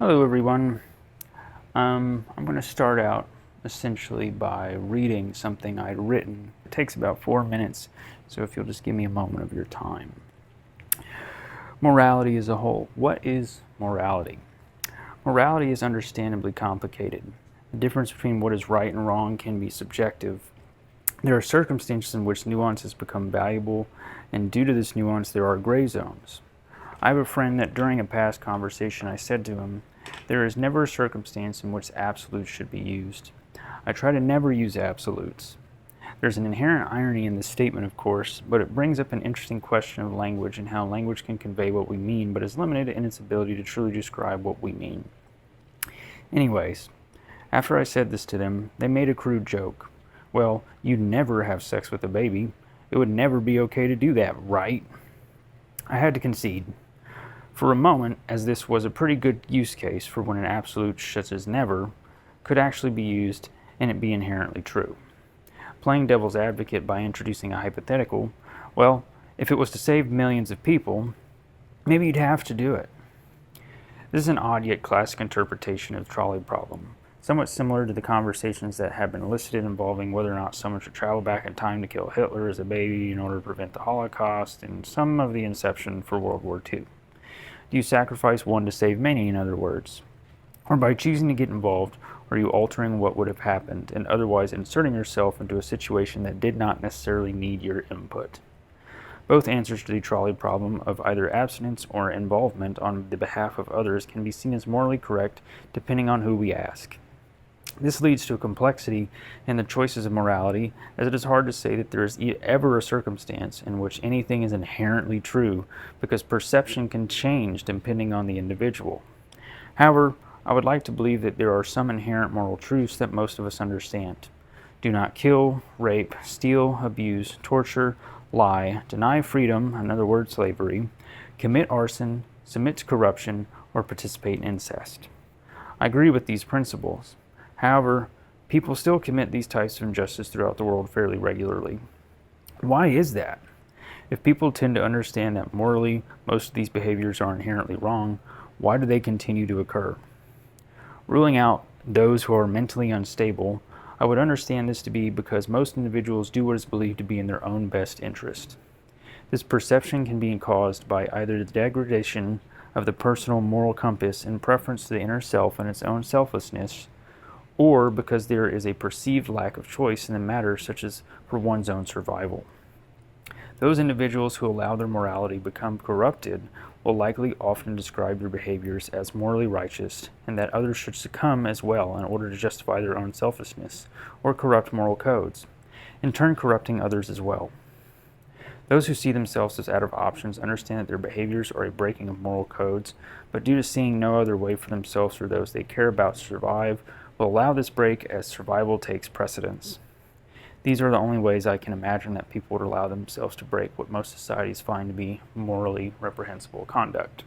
Hello everyone. I'm going to start out essentially by reading something I'd written. It takes about 4 minutes, so if you'll just give me a moment of your time. Morality as a whole. What is morality? Morality is understandably complicated. The difference between what is right and wrong can be subjective. There are circumstances in which nuances become valuable, and due to this nuance there are gray zones. I have a friend that during a past conversation I said to him, "There is never a circumstance in which absolutes should be used. I try to never use absolutes." There's an inherent irony in this statement, of course, but it brings up an interesting question of language and how language can convey what we mean, but is limited in its ability to truly describe what we mean. Anyways, after I said this to them, they made a crude joke. "Well, you'd never have sex with a baby. It would never be okay to do that, right?" I had to concede. For a moment, as this was a pretty good use case for when an absolute such as never could actually be used and it be inherently true. Playing devil's advocate by introducing a hypothetical, well, if it was to save millions of people, maybe you'd have to do it. This is an odd yet classic interpretation of the trolley problem, somewhat similar to the conversations that have been elicited involving whether or not someone should travel back in time to kill Hitler as a baby in order to prevent the Holocaust and some of the inception for World War II. Do you sacrifice one to save many, in other words? Or by choosing to get involved, are you altering what would have happened and otherwise inserting yourself into a situation that did not necessarily need your input? Both answers to the trolley problem of either abstinence or involvement on the behalf of others can be seen as morally correct depending on who we ask. This leads to a complexity in the choices of morality, as it is hard to say that there is ever a circumstance in which anything is inherently true, because perception can change depending on the individual. However, I would like to believe that there are some inherent moral truths that most of us understand. Do not kill, rape, steal, abuse, torture, lie, deny freedom, in other words slavery, commit arson, submit to corruption, or participate in incest. I agree with these principles. However, people still commit these types of injustice throughout the world fairly regularly. Why is that? If people tend to understand that morally most of these behaviors are inherently wrong, why do they continue to occur? Ruling out those who are mentally unstable, I would understand this to be because most individuals do what is believed to be in their own best interest. This perception can be caused by either the degradation of the personal moral compass in preference to the inner self and its own selflessness, or because there is a perceived lack of choice in the matter, such as for one's own survival. Those individuals who allow their morality to become corrupted will likely often describe their behaviors as morally righteous, and that others should succumb as well in order to justify their own selfishness, or corrupt moral codes, in turn corrupting others as well. Those who see themselves as out of options understand that their behaviors are a breaking of moral codes, but due to seeing no other way for themselves or those they care about to survive, will allow this break as survival takes precedence. These are the only ways I can imagine that people would allow themselves to break what most societies find to be morally reprehensible conduct.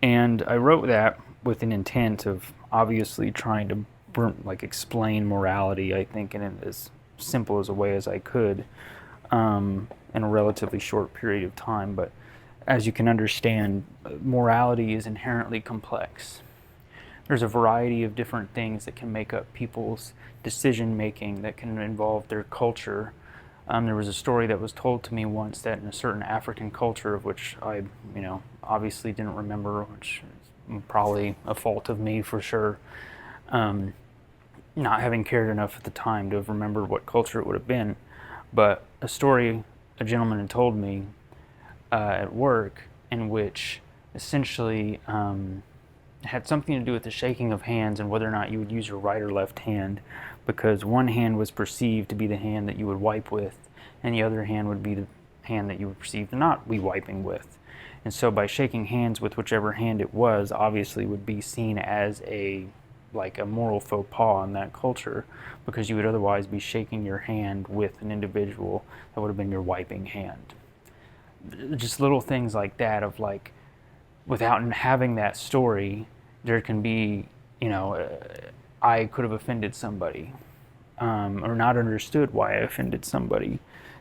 And I wrote that with an intent of obviously trying to explain morality, I think, in as simple as a way as I could in a relatively short period of time. But as you can understand, morality is inherently complex. There's a variety of different things that can make up people's decision making, that can involve their culture. There was a story that was told to me once that in a certain African culture, of which I, obviously didn't remember, which is probably a fault of me for sure, not having cared enough at the time to have remembered what culture it would have been. But a story a gentleman had told me at work, in which essentially had something to do with the shaking of hands and whether or not you would use your right or left hand, because one hand was perceived to be the hand that you would wipe with, and the other hand would be the hand that you would perceive to not be wiping with. And so by shaking hands with whichever hand it was, obviously would be seen as a moral faux pas in that culture, because you would otherwise be shaking your hand with an individual that would have been your wiping hand. Just little things like that of without having that story, there can be, I could have offended somebody, or not understood why I offended somebody,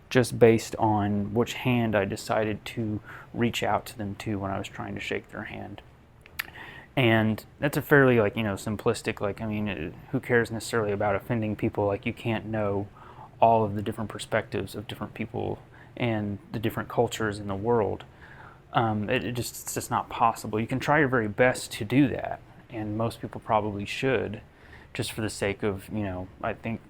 just based on which hand I decided to reach out to them to when I was trying to shake their hand. And that's a fairly, like, simplistic, like, I mean, who cares necessarily about offending people? Like, you can't know all of the different perspectives of different people and the different cultures in the world. It's just not possible. You can try your very best to do that, and most people probably should, just for the sake of, I think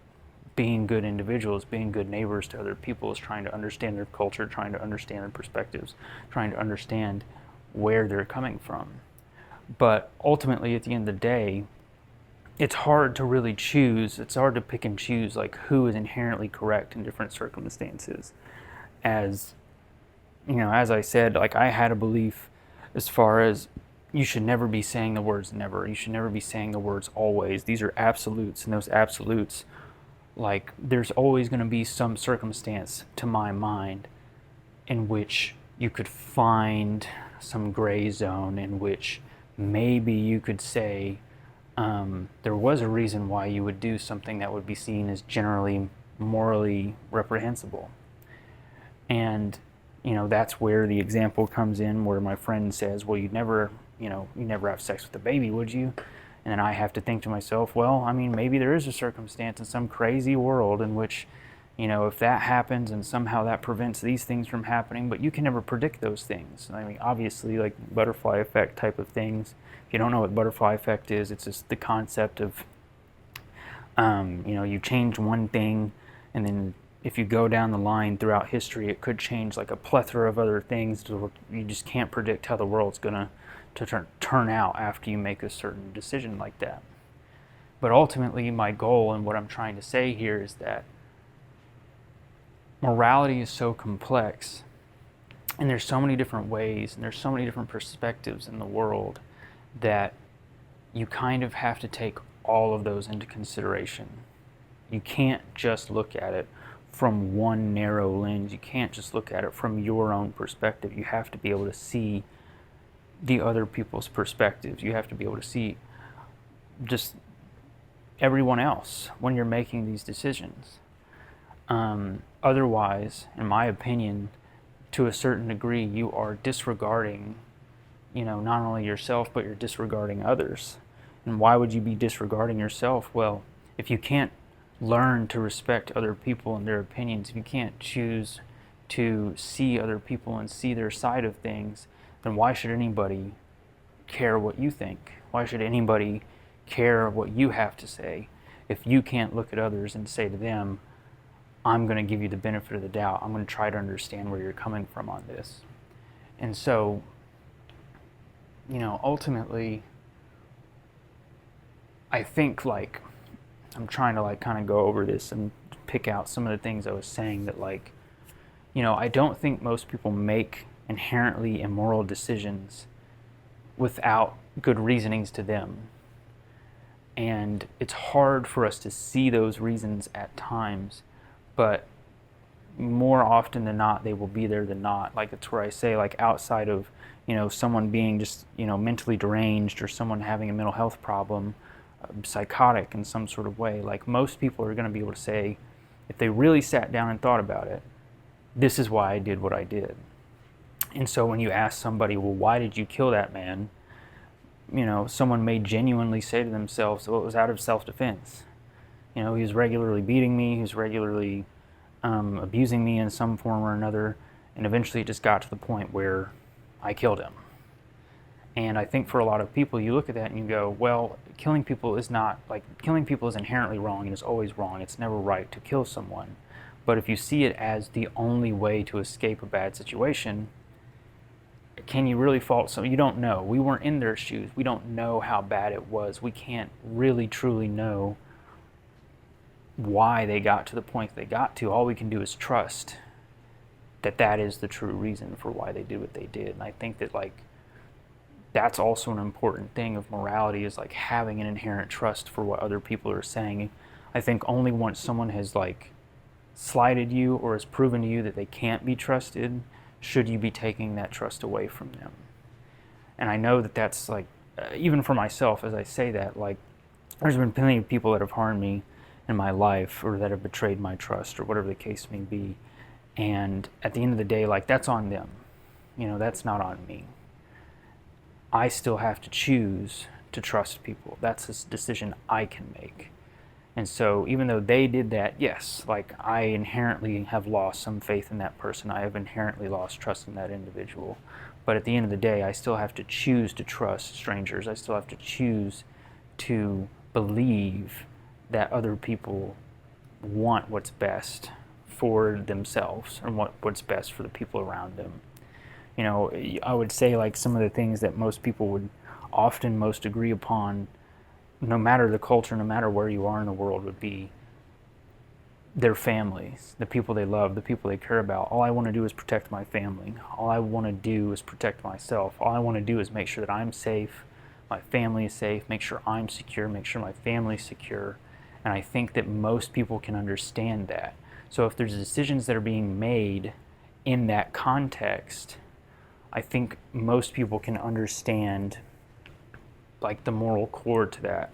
being good individuals, being good neighbors to other people is trying to understand their culture, trying to understand their perspectives, trying to understand where they're coming from. But ultimately, at the end of the day, it's hard to really choose. It's hard to pick and choose, like, who is inherently correct in different circumstances. As as I said, like, I had a belief as far as you should never be saying the words never. You should never be saying the words always. These are absolutes, and those absolutes, like, there's always going to be some circumstance, to my mind, in which you could find some gray zone in which maybe you could say there was a reason why you would do something that would be seen as generally morally reprehensible. And that's where the example comes in, where my friend says, well, you'd never have sex with a baby, would you? And then I have to think to myself, well, I mean, maybe there is a circumstance in some crazy world in which, if that happens and somehow that prevents these things from happening, but you can never predict those things. I mean, obviously, like butterfly effect type of things. If you don't know what butterfly effect is, it's just the concept of, you change one thing, and then if you go down the line throughout history, it could change like a plethora of other things. You just can't predict how the world's going to turn out after you make a certain decision like that. But ultimately, my goal and what I'm trying to say here is that morality is so complex, and there's so many different ways, and there's so many different perspectives in the world, that you kind of have to take all of those into consideration. You can't just look at it from one narrow lens. You can't just look at it from your own perspective. You have to be able to see the other people's perspectives. You have to be able to see just everyone else when you're making these decisions. Otherwise, in my opinion, to a certain degree, you are disregarding, not only yourself, but you're disregarding others. And why would you be disregarding yourself? Well, if you can't learn to respect other people and their opinions, if you can't choose to see other people and see their side of things, then why should anybody care what you think? Why should anybody care what you have to say if you can't look at others and say to them, I'm going to give you the benefit of the doubt. I'm going to try to understand where you're coming from on this. And so, ultimately, I think, like, I'm trying to, like, kind of go over this and pick out some of the things I was saying that, like, I don't think most people make inherently immoral decisions without good reasonings to them. And it's hard for us to see those reasons at times, but more often than not, they will be there than not. Like, it's where I say, like, outside of, someone being just, mentally deranged, or someone having a mental health problem, psychotic in some sort of way, like, most people are going to be able to say, if they really sat down and thought about it, this is why I did what I did. And so when you ask somebody, well, why did you kill that man? Someone may genuinely say to themselves, well, it was out of self-defense. He was regularly beating me, he was regularly abusing me in some form or another, and eventually it just got to the point where I killed him. And I think for a lot of people, you look at that and you go, well, killing people is inherently wrong and is always wrong. It's never right to kill someone. But if you see it as the only way to escape a bad situation, can you really fault someone? You don't know. We weren't in their shoes. We don't know how bad it was. We can't really truly know why they got to the point they got to. All we can do is trust that that is the true reason for why they did what they did. And I think that, like, that's also an important thing of morality, is like having an inherent trust for what other people are saying. I think only once someone has, like, slighted you or has proven to you that they can't be trusted should you be taking that trust away from them. And I know that that's, like, even for myself, as I say that, like, there's been plenty of people that have harmed me in my life, or that have betrayed my trust, or whatever the case may be. And at the end of the day, like, that's on them. That's not on me. I still have to choose to trust people. That's a decision I can make. And so even though they did that, yes, like I inherently have lost some faith in that person. I have inherently lost trust in that individual. But at the end of the day, I still have to choose to trust strangers. I still have to choose to believe that other people want what's best for themselves and what's best for the people around them. You know, I would say like some of the things that most people would often most agree upon, no matter the culture, no matter where you are in the world, would be their families, the people they love, the people they care about. All I want to do is protect my family. All I want to do is protect myself. All I want to do is make sure that I'm safe, my family is safe, make sure I'm secure, make sure my family's secure. And I think that most people can understand that. So if there's decisions that are being made in that context, I think most people can understand like the moral core to that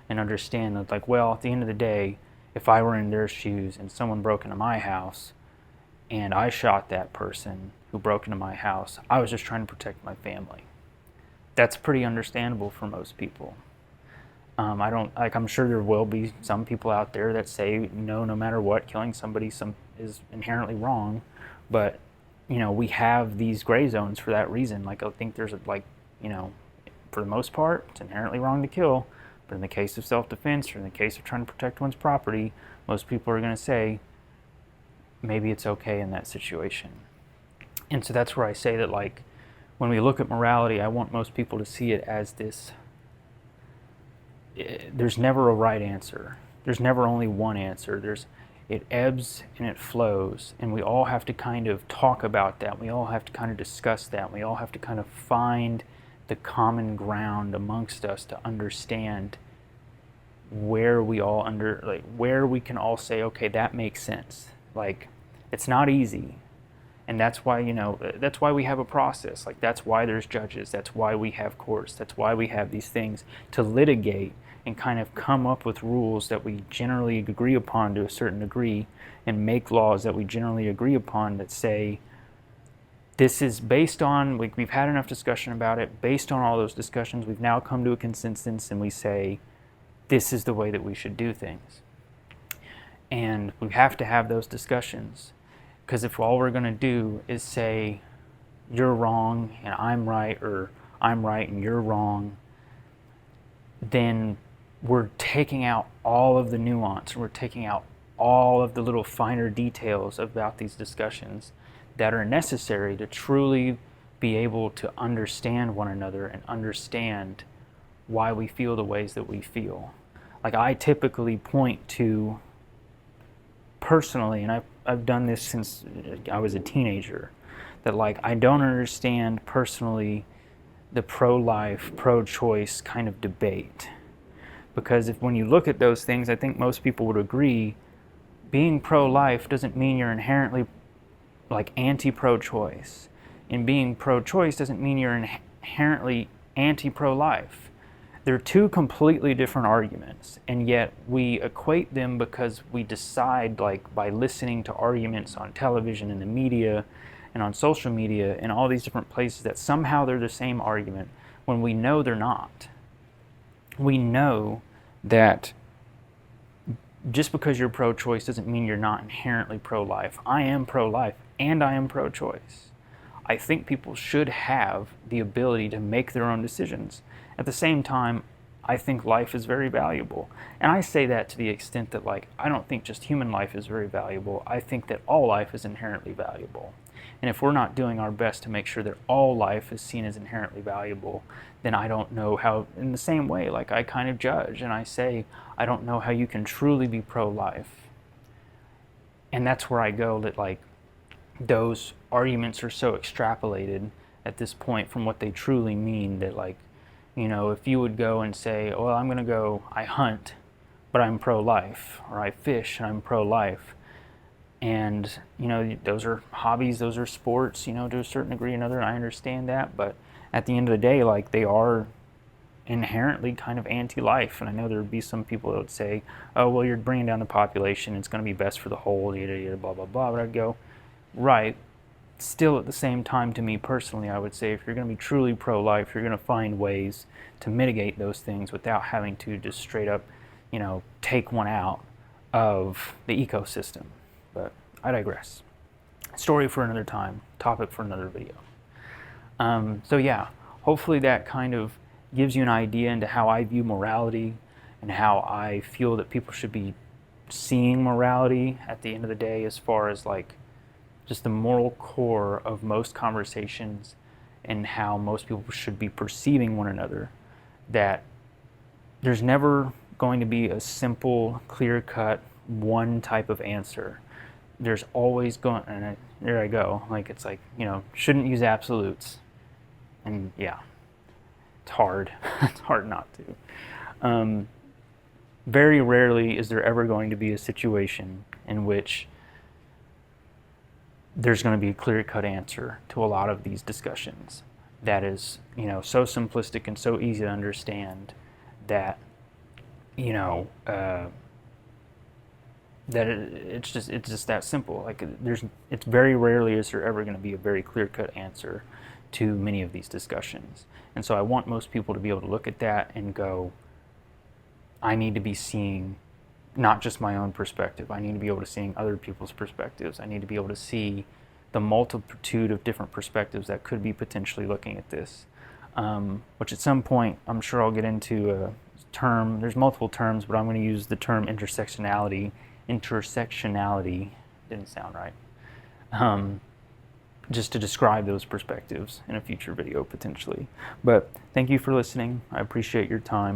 and understand that, like, well, at the end of the day, if I were in their shoes and someone broke into my house and I shot that person who broke into my house, I was just trying to protect my family. That's pretty understandable for most people. I'm sure there will be some people out there that say, no matter what, killing somebody is inherently wrong. But, you know, we have these gray zones for that reason. Like, I think there's for the most part, it's inherently wrong to kill. But in the case of self-defense or in the case of trying to protect one's property, most people are going to say, maybe it's okay in that situation. And so that's where I say that, like, when we look at morality, I want most people to see it as this, there's never a right answer. There's never only one answer. It ebbs and it flows, and we all have to kind of talk about that. We all have to kind of discuss that. We all have to kind of find the common ground amongst us to understand where we can all say, okay, that makes sense. Like, it's not easy. And that's why, that's why we have a process. Like, that's why there's judges. That's why we have courts. That's why we have these things to litigate and kind of come up with rules that we generally agree upon to a certain degree, and make laws that we generally agree upon that say, this is based on, like, we've had enough discussion about it. Based on all those discussions, we've now come to a consensus, and we say, this is the way that we should do things. And we have to have those discussions, because if all we're going to do is say, you're wrong and I'm right, or I'm right and you're wrong, then we're taking out all of the nuance, and we're taking out all of the little finer details about these discussions that are necessary to truly be able to understand one another and understand why we feel the ways that we feel. Like, I typically point to, personally, and I've done this since I was a teenager, that, like, I don't understand personally the pro-life, pro-choice kind of debate. Because when you look at those things, I think most people would agree, being pro-life doesn't mean you're inherently like anti-pro-choice. And being pro-choice doesn't mean you're inherently anti-pro-life. They're two completely different arguments, and yet we equate them because we decide, like, by listening to arguments on television and the media and on social media and all these different places, that somehow they're the same argument, when we know they're not. We know that just because you're pro-choice doesn't mean you're not inherently pro-life. I am pro-life and I am pro-choice. I think people should have the ability to make their own decisions. At the same time, I think life is very valuable. And I say that to the extent that, like, I don't think just human life is very valuable. I think that all life is inherently valuable. And if we're not doing our best to make sure that all life is seen as inherently valuable, then I don't know how, in the same way, like, I kind of judge and I say, I don't know how you can truly be pro-life. And that's where I go, that, like, those arguments are so extrapolated at this point from what they truly mean, that, like, if you would go and say, well, I hunt, but I'm pro-life, or I fish and I'm pro-life. And, those are hobbies, those are sports, to a certain degree or another, and I understand that. But at the end of the day, like, they are inherently kind of anti-life. And I know there would be some people that would say, oh, well, you're bringing down the population, it's going to be best for the whole, yada, yada, blah, blah, blah. But I'd go, right, still at the same time, to me personally, I would say if you're going to be truly pro-life, you're going to find ways to mitigate those things without having to just straight up, take one out of the ecosystem. But I digress. Story for another time, topic for another video. So yeah, hopefully that kind of gives you an idea into how I view morality and how I feel that people should be seeing morality at the end of the day, as far as like just the moral core of most conversations and how most people should be perceiving one another. That there's never going to be a simple, clear-cut, one type of answer. There's always there I go. Like, it's like, shouldn't use absolutes. And yeah, it's hard. It's hard not to. Very rarely is there ever going to be a situation in which there's going to be a clear-cut answer to a lot of these discussions that is, so simplistic and so easy to understand that, that it's just that simple. Like, it's very rarely is there ever going to be a very clear-cut answer to many of these discussions. And so I want most people to be able to look at that and go, I need to be seeing not just my own perspective. I need to be able to see other people's perspectives. I need to be able to see the multitude of different perspectives that could be potentially looking at this. Which at some point, I'm sure I'll get into a term. There's multiple terms, but I'm going to use the term intersectionality. Intersectionality didn't sound right. Just to describe those perspectives in a future video potentially. But thank you for listening. I appreciate your time.